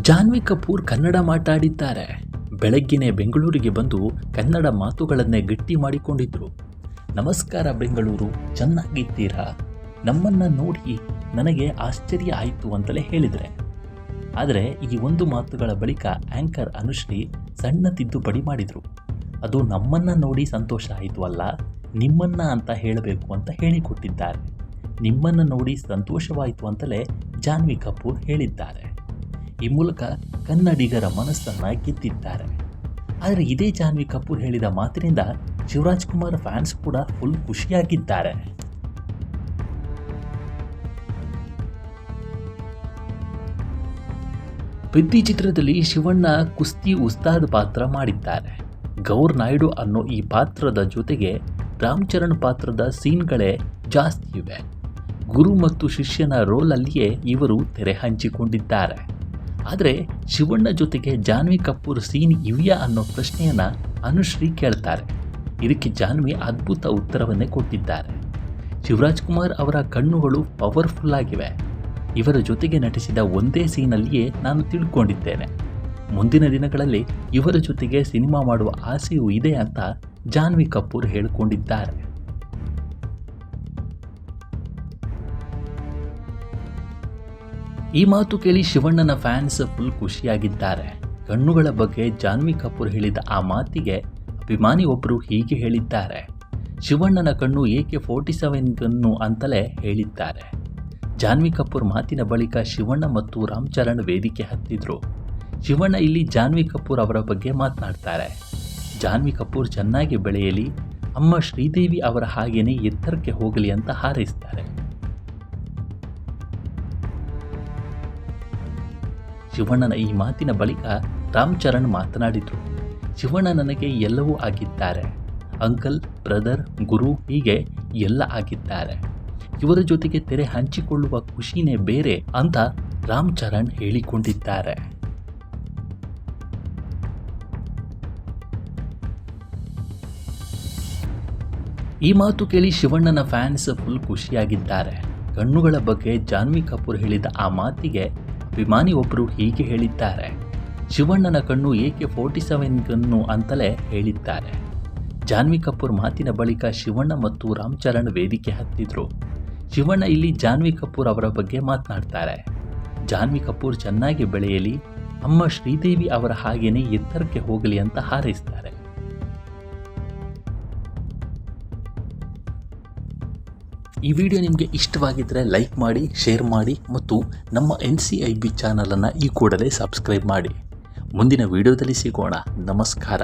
ಜಾನ್ವಿ ಕಪೂರ್ ಕನ್ನಡ ಮಾತಾಡಿದ್ದಾರೆ. ಬೆಳಗ್ಗಿನೇ ಬೆಂಗಳೂರಿಗೆ ಬಂದು ಕನ್ನಡ ಮಾತುಗಳನ್ನೇ ಗಟ್ಟಿ ಮಾಡಿಕೊಂಡಿದ್ರು. ನಮಸ್ಕಾರ ಬೆಂಗಳೂರು, ಚೆನ್ನಾಗಿದ್ದೀರಾ? ನಮ್ಮನ್ನು ನೋಡಿ ನನಗೆ ಆಶ್ಚರ್ಯ ಆಯಿತು ಅಂತಲೇ ಹೇಳಿದರೆ. ಆದರೆ ಈ ಒಂದು ಮಾತುಗಳ ಬಳಿಕ ಆ್ಯಂಕರ್ ಅನುಶ್ರೀ ಸಣ್ಣ ತಿದ್ದುಪಡಿ ಮಾಡಿದರು. ಅದು ನಮ್ಮನ್ನು ನೋಡಿ ಸಂತೋಷ ಆಯಿತು ಅಲ್ಲ, ನಿಮ್ಮನ್ನು ಅಂತ ಹೇಳಬೇಕು ಅಂತ ಹೇಳಿಕೊಟ್ಟಿದ್ದಾರೆ. ನಿಮ್ಮನ್ನು ನೋಡಿ ಸಂತೋಷವಾಯಿತು ಅಂತಲೇ ಜಾನ್ವಿ ಕಪೂರ್ ಹೇಳಿದ್ದಾರೆ. ಈ ಮೂಲಕ ಕನ್ನಡಿಗರ ಮನಸ್ಸನ್ನು ಗೆದ್ದಿದ್ದಾರೆ. ಆದರೆ ಇದೇ ಜಾನ್ವಿ ಕಪೂರ್ ಹೇಳಿದ ಮಾತಿನಿಂದ ಶಿವರಾಜ್ ಕುಮಾರ್ ಫ್ಯಾನ್ಸ್ ಕೂಡ ಫುಲ್ ಖುಷಿಯಾಗಿದ್ದಾರೆ. ಪೆದ್ದಿ ಚಿತ್ರದಲ್ಲಿ ಶಿವಣ್ಣ ಕುಸ್ತಿ ಉಸ್ತಾದ್ ಪಾತ್ರ ಮಾಡಿದ್ದಾರೆ. ಗೌರ್ ನಾಯ್ಡು ಅನ್ನೋ ಈ ಪಾತ್ರದ ಜೊತೆಗೆ ರಾಮ್ ಚರಣ್ ಪಾತ್ರದ ಸೀನ್ಗಳೇ ಜಾಸ್ತಿ ಇವೆ. ಗುರು ಮತ್ತು ಶಿಷ್ಯನ ರೋಲಲ್ಲಿಯೇ ಇವರು ತೆರೆ ಹಂಚಿಕೊಂಡಿದ್ದಾರೆ. ಆದರೆ ಶಿವಣ್ಣ ಜೊತೆಗೆ ಜಾನ್ವಿ ಕಪೂರ್ ಸೀನ್ ಇವೆಯಾ ಅನ್ನೋ ಪ್ರಶ್ನೆಯನ್ನು ಅನುಶ್ರೀ ಕೇಳ್ತಾರೆ. ಇದಕ್ಕೆ ಜಾನ್ವಿ ಅದ್ಭುತ ಉತ್ತರವನ್ನೇ ಕೊಟ್ಟಿದ್ದಾರೆ. ಶಿವರಾಜ್ ಕುಮಾರ್ ಅವರ ಕಣ್ಣುಗಳು ಪವರ್ಫುಲ್ ಆಗಿವೆ. ಇವರ ಜೊತೆಗೆ ನಟಿಸಿದ ಒಂದೇ ಸೀನಲ್ಲಿಯೇ ನಾನು ತಿಳ್ಕೊಂಡಿದ್ದೇನೆ. ಮುಂದಿನ ದಿನಗಳಲ್ಲಿ ಇವರ ಜೊತೆಗೆ ಸಿನಿಮಾ ಮಾಡುವ ಆಸೆಯೂ ಇದೆ ಅಂತ ಜಾನ್ವಿ ಕಪೂರ್ ಹೇಳಿಕೊಂಡಿದ್ದಾರೆ. ಈ ಮಾತು ಕೇಳಿ ಶಿವಣ್ಣನ ಫ್ಯಾನ್ಸ್ ಫುಲ್ ಖುಷಿಯಾಗಿದ್ದಾರೆ. ಕಣ್ಣುಗಳ ಬಗ್ಗೆ ಜಾನ್ವಿ ಕಪೂರ್ ಹೇಳಿದ ಆ ಮಾತಿಗೆ ಅಭಿಮಾನಿ ಒಬ್ಬರು ಹೀಗೆ ಹೇಳಿದ್ದಾರೆ. ಶಿವಣ್ಣನ ಕಣ್ಣು AK-47 ಗನ್ನು ಅಂತಲೇ ಹೇಳಿದ್ದಾರೆ. ಜಾನ್ವಿ ಕಪೂರ್ ಮಾತಿನ ಬಳಿಕ ಶಿವಣ್ಣ ಮತ್ತು ರಾಮ್ ಚರಣ್ ವೇದಿಕೆ ಹತ್ತಿದ್ರು. ಶಿವಣ್ಣ ಇಲ್ಲಿ ಜಾನ್ವಿ ಕಪೂರ್ ಅವರ ಬಗ್ಗೆ ಮಾತನಾಡ್ತಾರೆ. ಜಾನ್ವಿ ಕಪೂರ್ ಚೆನ್ನಾಗಿ ಬೆಳೆಯಲಿ, ಅಮ್ಮ ಶ್ರೀದೇವಿ ಅವರ ಹಾಗೇನೆ ಎತ್ತರಕ್ಕೆ ಹೋಗಲಿ ಅಂತ ಹಾರೈಸ್ತಾರೆ. ಶಿವಣ್ಣನ ಈ ಮಾತಿನ ಬಳಿಕ ರಾಮ್ ಚರಣ್ ಮಾತನಾಡಿದರು. ಶಿವಣ್ಣ ನನಗೆ ಎಲ್ಲವೂ ಆಗಿದ್ದಾರೆ. ಅಂಕಲ್, ಬ್ರದರ್, ಗುರು, ಹೀಗೆ ಎಲ್ಲ ಆಗಿದ್ದಾರೆ. ಇವರ ಜೊತೆಗೆ ತೆರೆ ಹಂಚಿಕೊಳ್ಳುವ ಖುಷಿನೇ ಬೇರೆ ಅಂತ ರಾಮ್ ಚರಣ್ ಹೇಳಿಕೊಂಡಿದ್ದಾರೆ. ಈ ಮಾತು ಕೇಳಿ ಶಿವಣ್ಣನ ಫ್ಯಾನ್ಸ್ ಫುಲ್ ಖುಷಿಯಾಗಿದ್ದಾರೆ. ಕಣ್ಣುಗಳ ಬಗ್ಗೆ ಜಾನ್ವಿ ಕಪೂರ್ ಹೇಳಿದ ಆ ಮಾತಿಗೆ ಅಭಿಮಾನಿ ಒಬ್ಬರು ಹೀಗೆ ಹೇಳಿದ್ದಾರೆ. ಶಿವಣ್ಣನ ಕಣ್ಣು AK-47 ಗನ್ನು ಅಂತಲೇ ಹೇಳಿದ್ದಾರೆ. ಜಾನ್ವಿ ಕಪೂರ್ ಮಾತಿನ ಬಳಿಕ ಶಿವಣ್ಣ ಮತ್ತು ರಾಮ್ ಚರಣ್ ವೇದಿಕೆ ಹತ್ತಿದ್ರು. ಶಿವಣ್ಣ ಇಲ್ಲಿ ಜಾನ್ವಿ ಕಪೂರ್ ಅವರ ಬಗ್ಗೆ ಮಾತನಾಡ್ತಾರೆ. ಜಾನ್ವಿ ಕಪೂರ್ ಚೆನ್ನಾಗಿ ಬೆಳೆಯಲಿ, ಅಮ್ಮ ಶ್ರೀದೇವಿ ಅವರ ಹಾಗೇನೆ ಎತ್ತರಕ್ಕೆ ಹೋಗಲಿ ಅಂತ ಹಾರೈಸ್ತಾರೆ. ಈ ವಿಡಿಯೋ ನಿಮಗೆ ಇಷ್ಟವಾಗಿದ್ದರೆ ಲೈಕ್ ಮಾಡಿ, ಶೇರ್ ಮಾಡಿ ಮತ್ತು ನಮ್ಮ NCIB ಚಾನಲನ್ನು ಈ ಕೂಡಲೇ ಸಬ್ಸ್ಕ್ರೈಬ್ ಮಾಡಿ. ಮುಂದಿನ ವಿಡಿಯೋದಲ್ಲಿ ಸಿಗೋಣ. ನಮಸ್ಕಾರ.